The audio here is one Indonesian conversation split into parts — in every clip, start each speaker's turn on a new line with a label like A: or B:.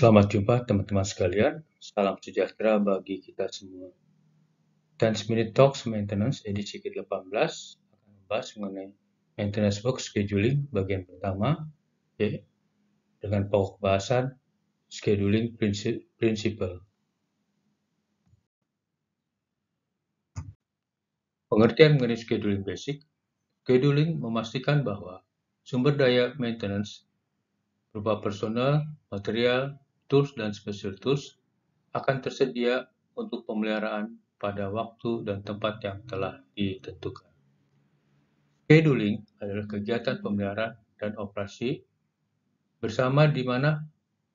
A: Selamat jumpa teman-teman sekalian, salam sejahtera bagi kita semua. 10 Minute Talks Maintenance edisi ke-18 akan membahas mengenai Maintenance Work Scheduling bagian pertama, dengan pokok bahasan Scheduling Principle. Pengertian mengenai Scheduling Basic. Scheduling memastikan bahwa sumber daya maintenance berupa personal, material, tools, dan special tools akan tersedia untuk pemeliharaan pada waktu dan tempat yang telah ditentukan. Scheduling adalah kegiatan pemeliharaan dan operasi bersama di mana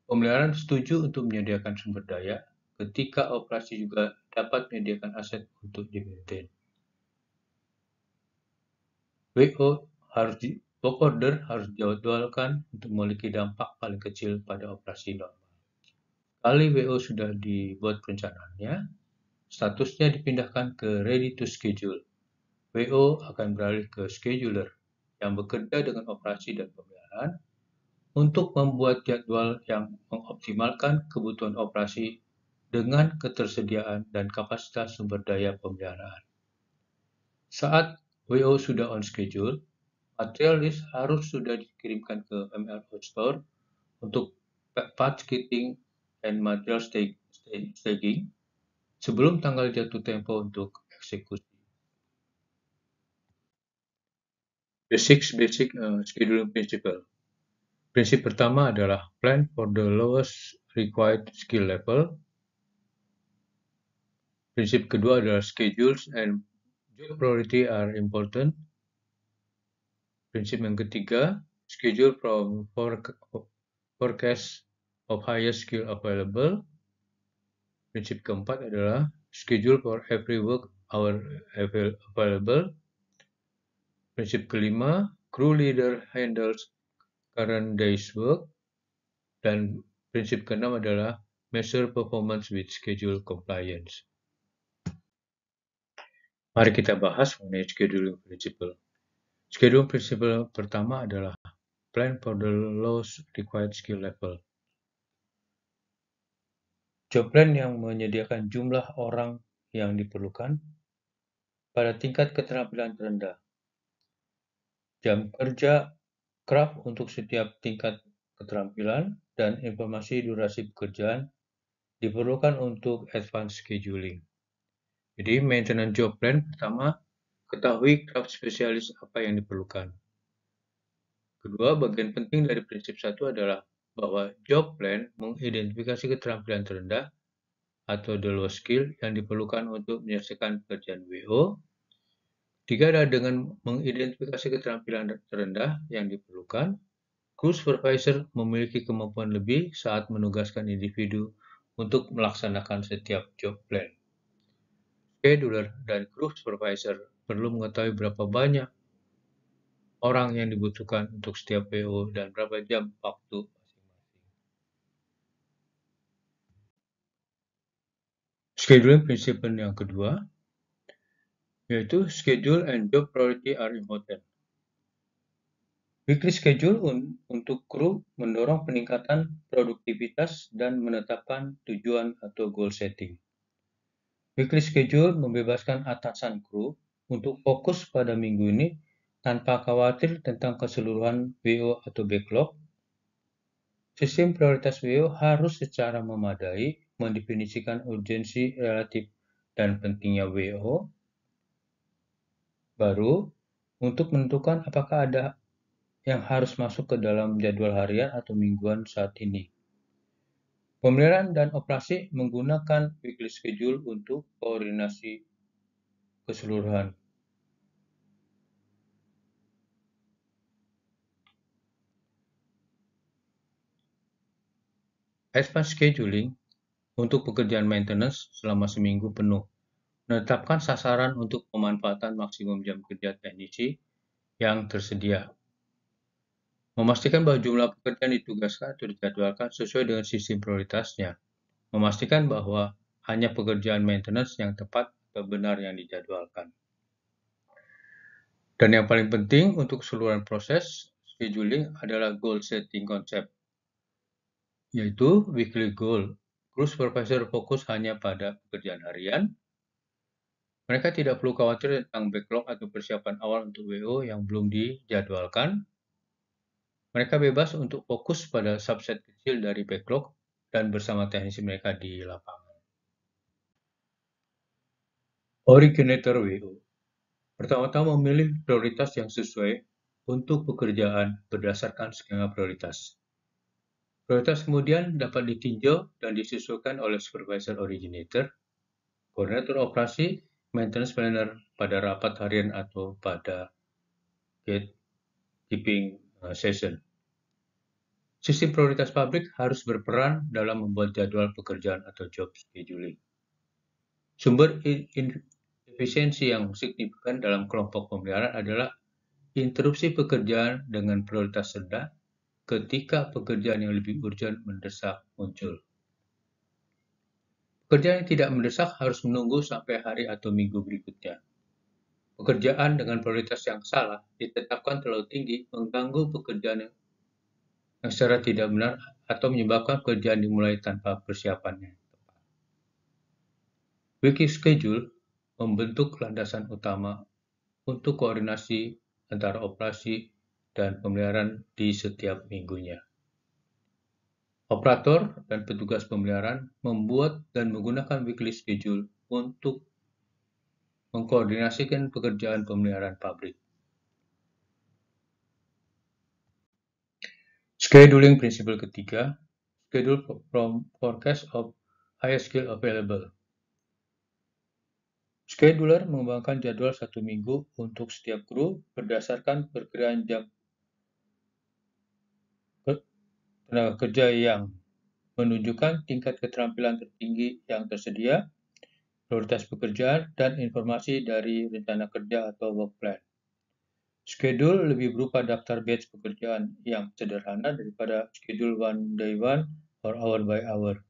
A: pemeliharaan setuju untuk menyediakan sumber daya, ketika operasi juga dapat menyediakan aset untuk di-maintain. Work order harus dijadwalkan untuk memiliki dampak paling kecil pada operasi normal. Kali WO sudah dibuat perencanaannya, statusnya dipindahkan ke Ready to Schedule. WO akan beralih ke Scheduler yang bekerja dengan operasi dan pemeliharaan untuk membuat jadwal yang mengoptimalkan kebutuhan operasi dengan ketersediaan dan kapasitas sumber daya pemeliharaan. Saat WO sudah on schedule, material list harus sudah dikirimkan ke MRO Store untuk part kitting and material staging sebelum tanggal jatuh tempo untuk eksekusi. Basic Scheduling Principle. Prinsip pertama adalah plan for the lowest required skill level. Prinsip kedua adalah schedules and job priority are important. Prinsip yang ketiga, schedule from forecast of highest skill available. Prinsip keempat adalah schedule for every work hour available. Prinsip kelima, crew leader handles current day's work. Dan prinsip keenam adalah measure performance with schedule compliance. Mari kita bahas mengenai scheduling principle. Scheduling principle pertama adalah plan for the lowest required skill level. Job plan yang menyediakan jumlah orang yang diperlukan pada tingkat keterampilan terendah. Jam kerja craft untuk setiap tingkat keterampilan dan informasi durasi pekerjaan diperlukan untuk advance scheduling. Jadi, maintenance job plan pertama, ketahui craft spesialis apa yang diperlukan. Kedua, bagian penting dari prinsip satu adalah bahwa job plan mengidentifikasi keterampilan terendah atau the lowest skill yang diperlukan untuk menyelesaikan pekerjaan WO. Tiga adalah dengan mengidentifikasi keterampilan terendah yang diperlukan, crew supervisor memiliki kemampuan lebih saat menugaskan individu untuk melaksanakan setiap job plan. Scheduler dan crew supervisor perlu mengetahui berapa banyak orang yang dibutuhkan untuk setiap PO dan berapa jam waktu masing-masing. Scheduling prinsip yang kedua, yaitu schedule and job priority are important. Weekly schedule untuk kru mendorong peningkatan produktivitas dan menetapkan tujuan atau goal setting. Weekly schedule membebaskan atasan kru untuk fokus pada minggu ini tanpa khawatir tentang keseluruhan WO atau backlog. Sistem prioritas WO harus secara memadai mendefinisikan urgensi relatif dan pentingnya WO baru untuk menentukan apakah ada yang harus masuk ke dalam jadwal harian atau mingguan saat ini. Pemeliharaan dan operasi menggunakan weekly schedule untuk koordinasi keseluruhan. Advance scheduling untuk pekerjaan maintenance selama seminggu penuh. Menetapkan sasaran untuk pemanfaatan maksimum jam kerja teknisi yang tersedia. Memastikan bahwa jumlah pekerjaan ditugaskan atau dijadwalkan sesuai dengan sistem prioritasnya. Memastikan bahwa hanya pekerjaan maintenance yang tepat atau benar yang dijadwalkan. Dan yang paling penting untuk keseluruhan proses scheduling adalah goal setting concept. yaitu weekly goal. Kru supervisor fokus hanya pada pekerjaan harian. Mereka tidak perlu khawatir tentang backlog atau persiapan awal untuk WO yang belum dijadwalkan. Mereka bebas untuk fokus pada subset kecil dari backlog dan bersama teknisi mereka di lapangan. Originator WO. Pertama-tama memilih prioritas yang sesuai untuk pekerjaan berdasarkan skema prioritas. Prioritas kemudian dapat ditinjau dan disesuaikan oleh supervisor originator, koordinator operasi, maintenance planner pada rapat harian atau pada gatekeeping session. Sistem prioritas pabrik harus berperan dalam membuat jadwal pekerjaan atau job scheduling. Sumber efisiensi yang signifikan dalam kelompok pemeliharaan adalah interupsi pekerjaan dengan prioritas rendah ketika pekerjaan yang lebih urgent mendesak muncul. Pekerjaan yang tidak mendesak harus menunggu sampai hari atau minggu berikutnya. Pekerjaan dengan prioritas yang salah ditetapkan terlalu tinggi mengganggu pekerjaan yang secara tidak benar atau menyebabkan pekerjaan dimulai tanpa persiapannya. Weekly schedule membentuk landasan utama untuk koordinasi antara operasi dan pemeliharaan di setiap minggunya. Operator dan petugas pemeliharaan membuat dan menggunakan weekly schedule untuk mengkoordinasikan pekerjaan pemeliharaan pabrik. Scheduling prinsipal ketiga, schedule from forecast of highest skill available. Scheduler mengembangkan jadwal 1 minggu untuk setiap kru berdasarkan perkiraan jam tenaga kerja yang menunjukkan tingkat keterampilan tertinggi yang tersedia, prioritas pekerjaan, dan informasi dari rencana kerja atau work plan. Schedule lebih berupa daftar batch pekerjaan yang sederhana daripada schedule one day one or hour by hour.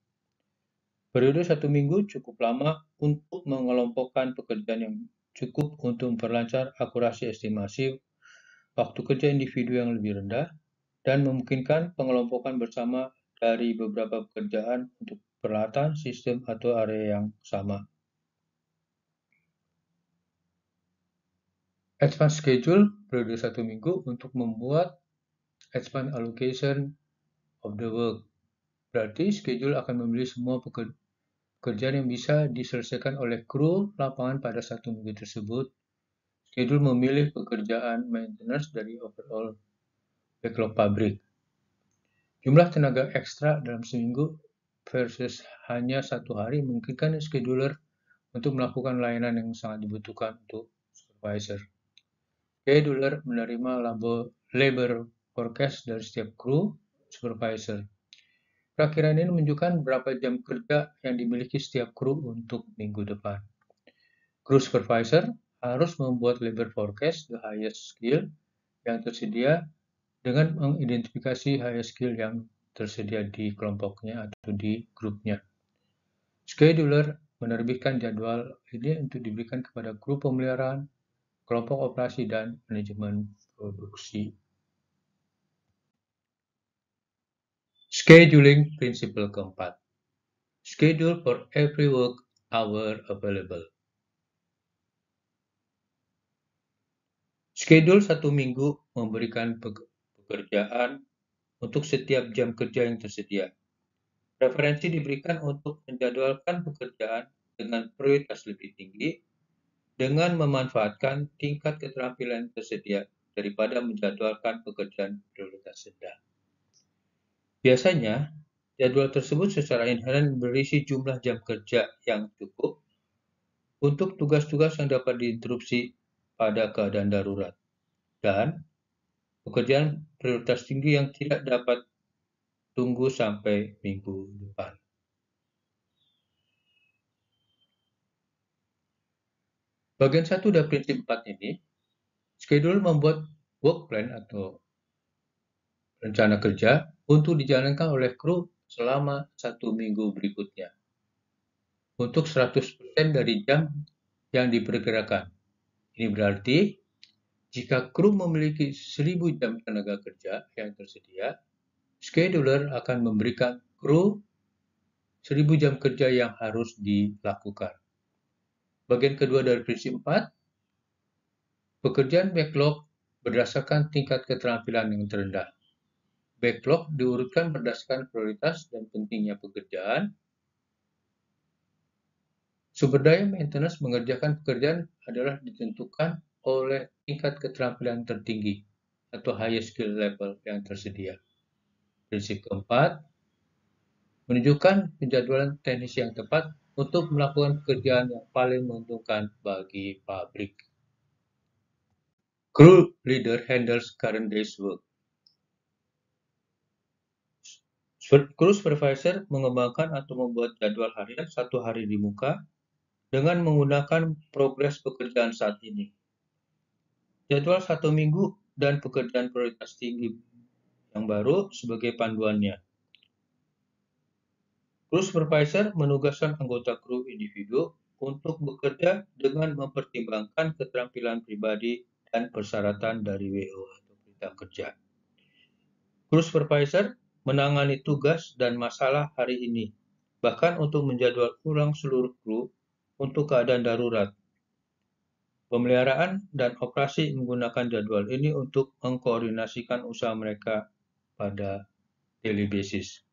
A: Periode 1 minggu cukup lama untuk mengelompokkan pekerjaan yang cukup untuk memperlancar akurasi estimasi waktu kerja individu yang lebih rendah dan memungkinkan pengelompokan bersama dari beberapa pekerjaan untuk peralatan, sistem, atau area yang sama. Advance schedule periode 1 minggu untuk membuat advance allocation of the work. Berarti schedule akan memilih semua pekerjaan yang bisa diselesaikan oleh kru lapangan pada 1 minggu tersebut. Schedule memilih pekerjaan maintenance dari overall backlog pabrik. Jumlah tenaga ekstra dalam seminggu versus hanya 1 hari memungkinkan scheduler untuk melakukan layanan yang sangat dibutuhkan untuk supervisor. Scheduler menerima labor forecast dari setiap kru supervisor. Perakiraan ini menunjukkan berapa jam kerja yang dimiliki setiap kru untuk minggu depan. Kru supervisor harus membuat labor forecast the highest skill yang tersedia dengan mengidentifikasi highest skill yang tersedia di kelompoknya atau di grupnya. Scheduler menerbitkan jadwal ini untuk diberikan kepada kru pemeliharaan, kelompok operasi, dan manajemen produksi. Scheduling prinsipal keempat. Schedule for every work hour available. Schedule 1 minggu memberikan pekerjaan untuk setiap jam kerja yang tersedia. Preferensi diberikan untuk menjadwalkan pekerjaan dengan prioritas lebih tinggi dengan memanfaatkan tingkat keterampilan tersedia daripada menjadwalkan pekerjaan prioritas rendah. Biasanya, jadwal tersebut secara inheren berisi jumlah jam kerja yang cukup untuk tugas-tugas yang dapat diinterupsi pada keadaan darurat dan pekerjaan prioritas tinggi yang tidak dapat tunggu sampai minggu depan. Bagian 1 dari prinsip 4 ini, schedule membuat work plan atau rencana kerja untuk dijalankan oleh kru selama 1 minggu berikutnya untuk 100% dari jam yang diperkirakan. Ini berarti jika kru memiliki 1000 jam tenaga kerja yang tersedia, scheduler akan memberikan kru 1000 jam kerja yang harus dilakukan. Bagian kedua dari prinsip 4, pekerjaan backlog berdasarkan tingkat keterampilan yang terendah. Backlog diurutkan berdasarkan prioritas dan pentingnya pekerjaan. Sumber daya maintenance mengerjakan pekerjaan adalah ditentukan oleh tingkat keterampilan tertinggi atau highest skill level yang tersedia. Prinsip keempat, menunjukkan penjadwalan teknisi yang tepat untuk melakukan pekerjaan yang paling menguntungkan bagi pabrik. Crew leader handles current day's work. Crew supervisor mengembangkan atau membuat jadwal harian satu hari di muka dengan menggunakan progres pekerjaan saat ini. Jadwal 1 minggu dan pekerjaan prioritas tinggi yang baru sebagai panduannya. Crew supervisor menugaskan anggota kru individu untuk bekerja dengan mempertimbangkan keterampilan pribadi dan persyaratan dari WO atau perintah kerja. Crew supervisor menangani tugas dan masalah hari ini, bahkan untuk menjadwal ulang seluruh kru untuk keadaan darurat. Pemeliharaan dan operasi menggunakan jadwal ini untuk mengkoordinasikan usaha mereka pada daily basis.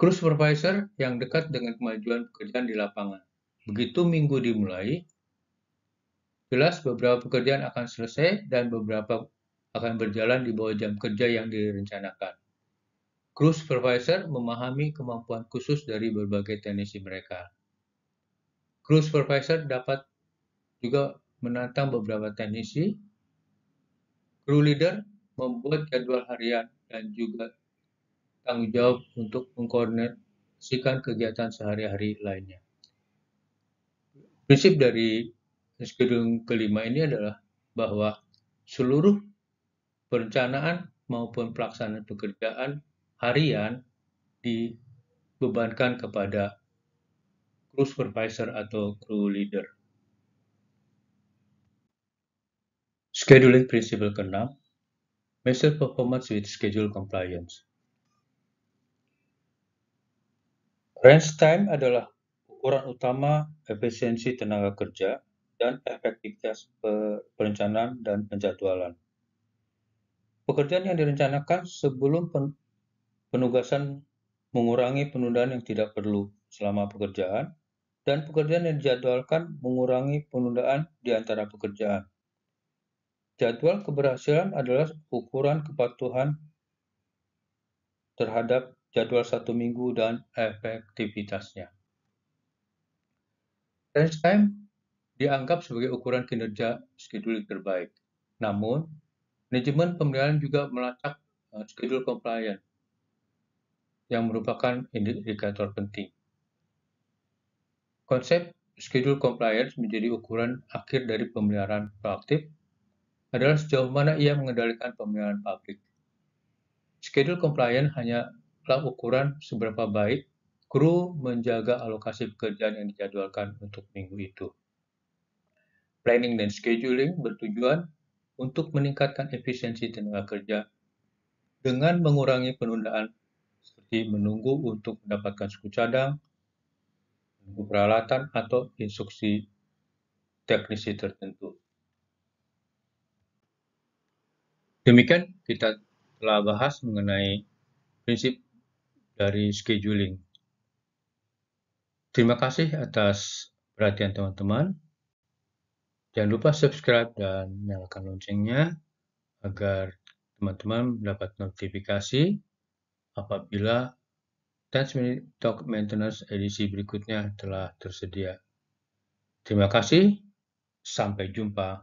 A: Crew supervisor yang dekat dengan kemajuan pekerjaan di lapangan. Begitu minggu dimulai, jelas beberapa pekerjaan akan selesai dan beberapa akan berjalan di bawah jam kerja yang direncanakan. Crew supervisor memahami kemampuan khusus dari berbagai teknisi mereka. Crew supervisor dapat juga menantang beberapa teknisi. Crew leader membuat jadwal harian dan juga tanggung jawab untuk mengkoordinasikan kegiatan sehari-hari lainnya. Prinsip dari scheduling kelima ini adalah bahwa seluruh perencanaan maupun pelaksanaan pekerjaan harian dibebankan kepada crew supervisor atau crew leader. Scheduling principle ke-6, measure performance with schedule compliance. Range time adalah ukuran utama efisiensi tenaga kerja dan efektivitas perencanaan dan penjadwalan. Pekerjaan yang direncanakan sebelum penugasan mengurangi penundaan yang tidak perlu selama pekerjaan, dan pekerjaan yang dijadwalkan mengurangi penundaan di antara pekerjaan. Jadwal keberhasilan adalah ukuran kepatuhan terhadap jadwal 1 minggu dan efektivitasnya. Range time dianggap sebagai ukuran kinerja scheduling terbaik. Namun, manajemen pemeliharaan juga melacak schedule compliance yang merupakan indikator penting. Konsep schedule compliance menjadi ukuran akhir dari pemeliharaan proaktif adalah sejauh mana ia mengendalikan pemeliharaan pabrik. Schedule compliance hanyalah ukuran seberapa baik kru menjaga alokasi pekerjaan yang dijadwalkan untuk minggu itu. Planning dan scheduling bertujuan untuk meningkatkan efisiensi tenaga kerja dengan mengurangi penundaan seperti menunggu untuk mendapatkan suku cadang, menunggu peralatan, atau instruksi teknisi tertentu. Demikian kita telah bahas mengenai prinsip dari scheduling. Terima kasih atas perhatian teman-teman. Jangan lupa subscribe dan nyalakan loncengnya agar teman-teman mendapat notifikasi apabila 10 Minute Talk Maintenance edisi berikutnya telah tersedia. Terima kasih, sampai jumpa.